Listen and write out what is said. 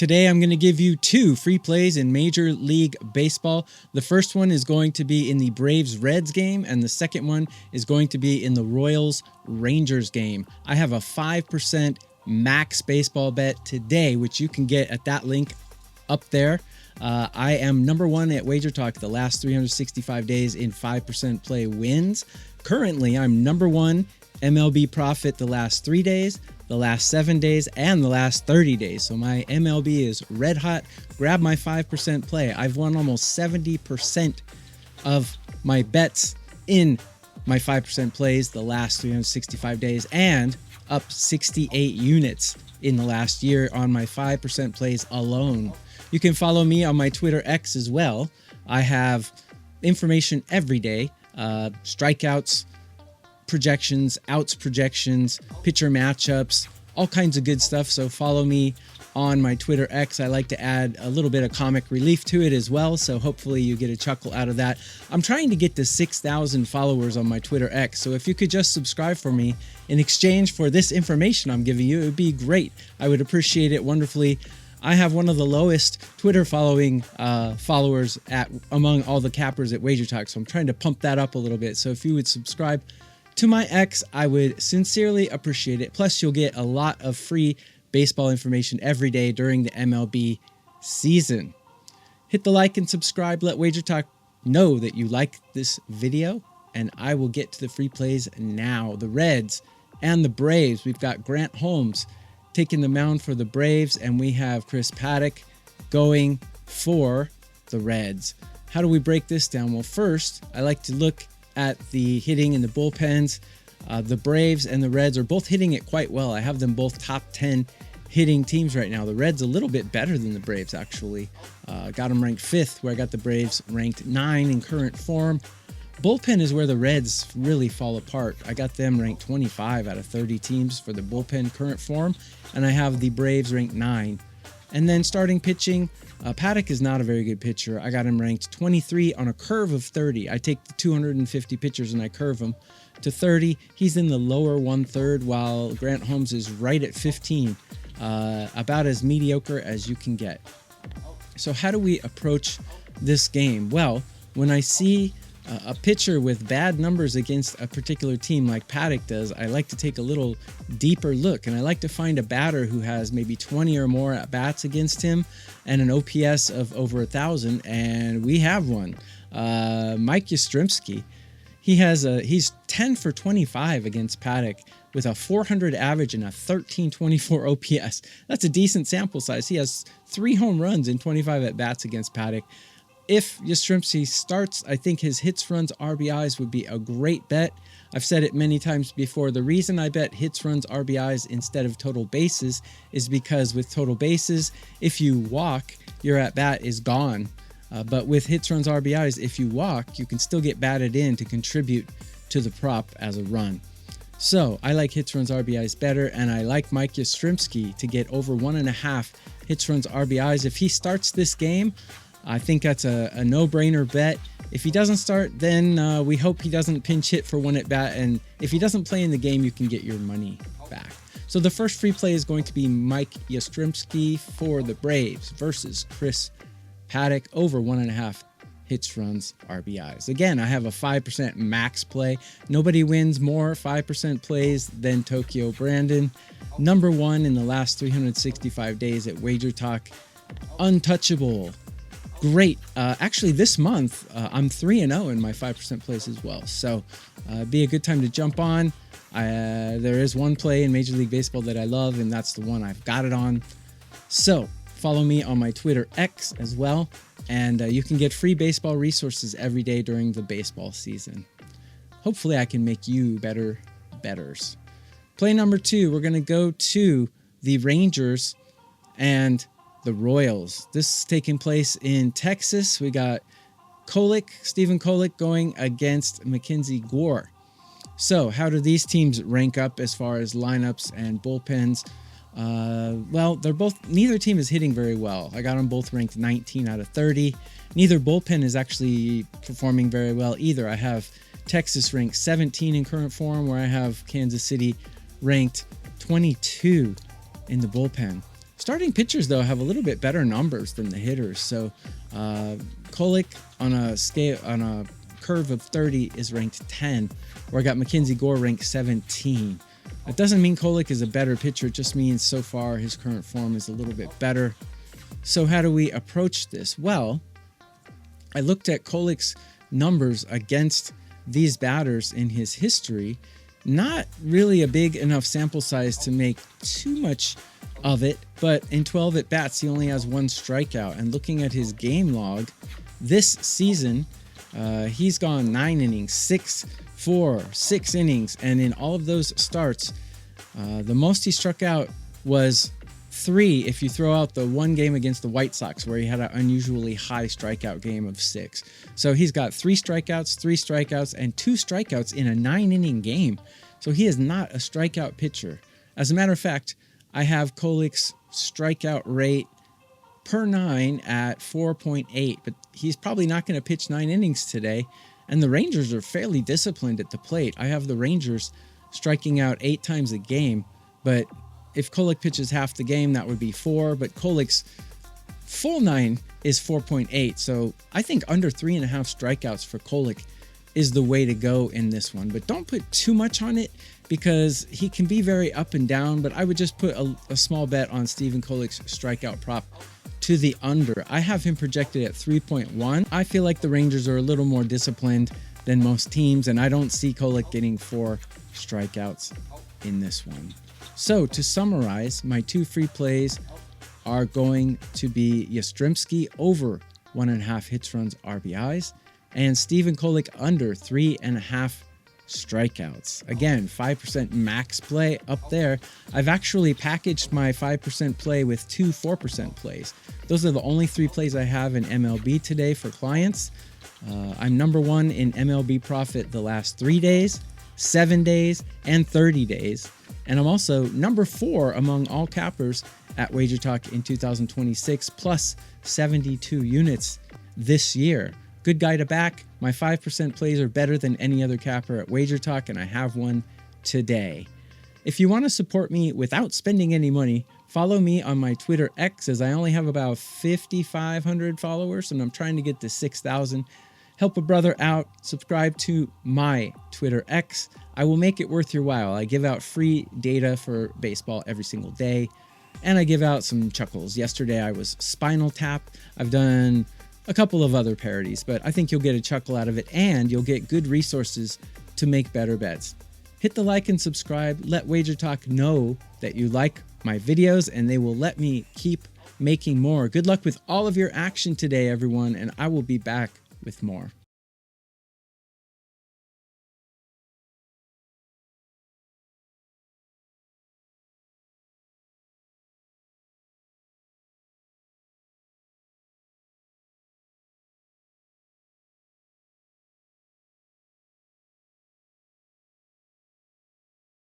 Today, I'm going to give you 2 free plays in Major League Baseball. The first one is going to be in the Braves-Reds game, and the second one is going to be in the Royals-Rangers game. I have a 5% max baseball bet today, which you can get at that link up there. I am number 1 at WagerTalk the last 365 days in 5% play wins. Currently, I'm number 1 MLB profit the last 3 days, the last 7 days, and the last 30 days. So my MLB is red hot. Grab my 5% play. I've won almost 70% of my bets in my 5% plays the last 365 days and up 68 units in the last year on my 5% plays alone. You can follow me on my Twitter X as well. I have information every day, strikeouts, projections, outs projections, pitcher matchups, all kinds of good stuff. So follow me on my Twitter X. I like to add a little bit of comic relief to it as well. So hopefully you get a chuckle out of that. I'm trying to get to 6,000 followers on my Twitter X. So if you could just subscribe for me in exchange for this information I'm giving you, it would be great. I would appreciate it wonderfully. I have one of the lowest Twitter followers among all the cappers at WagerTalk, so I'm trying to pump that up a little bit. So if you would subscribe to my X, I would sincerely appreciate it. Plus, you'll get a lot of free baseball information every day during the MLB season. Hit the like and subscribe. Let WagerTalk know that you like this video, and I will get to the free plays now. The Reds and the Braves. We've got Grant Holmes taking the mound for the Braves, and we have Chris Paddock going for the Reds. How do we break this down? Well, first, I like to look at the hitting in the bullpens. The Braves and the Reds are both hitting it quite well. I have them both top 10 hitting teams right now. The Reds a little bit better than the Braves, actually. Got them ranked 5th, where I got the Braves ranked 9 in current form. Bullpen is where the Reds really fall apart. I got them ranked 25 out of 30 teams for the bullpen current form, and I have the Braves ranked 9. And then starting pitching, Paddock is not a very good pitcher. I got him ranked 23 on a curve of 30. I take the 250 pitchers and I curve them to 30. He's in the lower 1/3, while Grant Holmes is right at 15, about as mediocre as you can get. So how do we approach this game? Well, when I see a pitcher with bad numbers against a particular team like Paddock does, I like to take a little deeper look, and I like to find a batter who has maybe 20 or more at-bats against him and an OPS of over 1,000, and we have one. Mike Yastrzemski. He's 10 for 25 against Paddock with a 400 average and a 1324 OPS. That's a decent sample size. He has 3 home runs in 25 at-bats against Paddock. If Yastrzemski starts, I think his hits, runs, RBIs would be a great bet. I've said it many times before. The reason I bet hits, runs, RBIs instead of total bases is because with total bases, if you walk, your at-bat is gone. But with hits, runs, RBIs, if you walk, you can still get batted in to contribute to the prop as a run. So I like hits, runs, RBIs better, and I like Mike Yastrzemski to get over 1.5 hits, runs, RBIs. If he starts this game, I think that's a no-brainer bet. If he doesn't start, then we hope he doesn't pinch hit for 1 at-bat, and if he doesn't play in the game, you can get your money back. So the first free play is going to be Mike Yastrzemski for the Braves versus Chris Paddock over 1.5 hits, runs, RBIs. Again, I have a 5% max play. Nobody wins more 5% plays than Tokyo Brandon. Number 1 in the last 365 days at WagerTalk. Untouchable. Great. Actually, this month, I'm 3-0 in my 5% plays as well. So be a good time to jump on. There is one play in Major League Baseball that I love, and that's the one I've got it on. So follow me on my Twitter X as well. And you can get free baseball resources every day during the baseball season. Hopefully, I can make you better bettors. Play number 2, we're going to go to the Rangers and the Royals. This is taking place in Texas. We got Stephen Kolek going against Mackenzie Gore. So how do these teams rank up as far as lineups and bullpens? Well, neither team is hitting very well. I got them both ranked 19 out of 30. Neither bullpen is actually performing very well either. I have Texas ranked 17 in current form, where I have Kansas City ranked 22 in the bullpen. Starting pitchers, though, have a little bit better numbers than the hitters. So Kolek on a curve of 30 is ranked 10, where I got Mackenzie Gore ranked 17. That doesn't mean Kolek is a better pitcher. It just means so far his current form is a little bit better. So how do we approach this? Well, I looked at Kolek's numbers against these batters in his history. Not really a big enough sample size to make too much of it, but in 12 at-bats, he only has 1 strikeout. And looking at his game log this season, he's gone 9 innings, 6 innings, and in all of those starts, the most he struck out was 3 if you throw out the one game against the White Sox where he had an unusually high strikeout game of 6. So he's got 3 strikeouts, and 2 strikeouts in a 9-inning game. So he is not a strikeout pitcher. As a matter of fact, I have Kolek's strikeout rate per 9 at 4.8, but he's probably not going to pitch 9 innings today. And the Rangers are fairly disciplined at the plate. I have the Rangers striking out 8 times a game, but if Kolek pitches half the game, that would be 4, but Kolek's full 9 is 4.8. So I think under 3.5 strikeouts for Kolek is the way to go in this one. But don't put too much on it because he can be very up and down, but I would just put a small bet on Stephen Kolek's strikeout prop to the under. I have him projected at 3.1. I feel like the Rangers are a little more disciplined than most teams, and I don't see Kolek getting 4 strikeouts in this one. So to summarize, my 2 free plays are going to be Yastrzemski over 1.5 hits, runs, RBIs, and Stephen Kolek under 3.5 strikeouts. Again, 5% max play up there. I've actually packaged my 5% play with 2 4% plays. Those are the only 3 plays I have in MLB today for clients. I'm number 1 in MLB profit the last 3 days, 7 days, and 30 days. And I'm also number 4 among all cappers at WagerTalk in 2026, plus 72 units this year. Good guy to back. My 5% plays are better than any other capper at WagerTalk, and I have one today. If you want to support me without spending any money, follow me on my Twitter X, as I only have about 5,500 followers, and I'm trying to get to 6,000. Help a brother out. Subscribe to my Twitter X. I will make it worth your while. I give out free data for baseball every single day, and I give out some chuckles. Yesterday I was Spinal Tap. I've done a couple of other parodies, but I think you'll get a chuckle out of it, and you'll get good resources to make better bets. Hit the like and subscribe. Let WagerTalk know that you like my videos, and they will let me keep making more. Good luck with all of your action today, everyone, and I will be back with more.